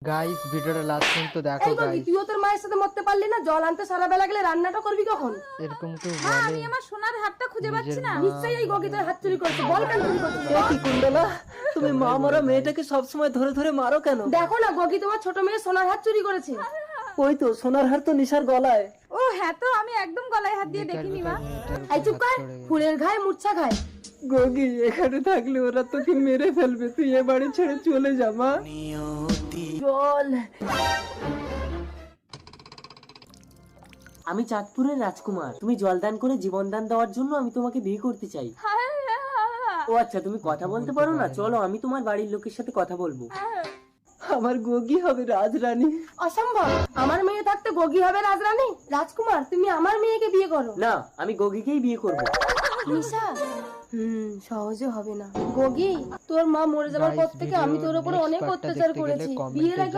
Guys ভিডিওটা last পর্যন্ত দেখো এই গো, গাইস। তুইও তোর মায়ের সাথে মরতে পারলি না? জল আনতে সারা বেলা গেলে রান্নাটা করবি কখন? এরকম কেউ মা, বলে? আমি আমার সোনার হাতটা খুঁজে পাচ্ছি না। নিশ্চয়ই এই গগি তোর হাত চুরি করেছে। বল কেন চুরি করছিস? এ কি কুণ্ডলা, তুমি মা মরা মেয়েটাকে সবসময় ধরে ধরে মারো কেন? দেখো না, গগি তোমার ছোট মেয়ে সোনার হাত চুরি করেছে। ওই তো সোনার হার তো নিশার গলায়। ও হ্যাঁ, তো আমি একদম গলায় হাত দিয়ে দেখিনি মা। এই চুপ কর, ফুলের ঘায়ে মূর্ছা খায়। গগি এখানে থাকলে ওরা তোকে মেরে ফেলবে, তুই এ বাড়ি ছেড়ে চলে যা মা। জল। আমি চাঁদপুরের রাজকুমার, তুমি জলদান করে জীবনদান দেওয়ার জন্য আমি তোমাকে বিয়ে করতে চাই। ও আচ্ছা, তুমি কথা বলতে পারো না? চলো আমি তোমার বাড়ির লোকের সাথে কথা বলবো। আমার গগি হবে রাজরানী। অসম্ভব, আমার মেয়ে থাকতে গগি হবে রাজরানী? রাজকুমার, তুমি আমার মেয়েকে বিয়ে করো। না, আমি গগিকেই বিয়ে করবো। নিশা, সহজে হবে না। গগি, তোর মা মরে যাওয়ার পর থেকে আমি তোর উপরে অনেক অত্যাচার করেছি। বিয়ের আগে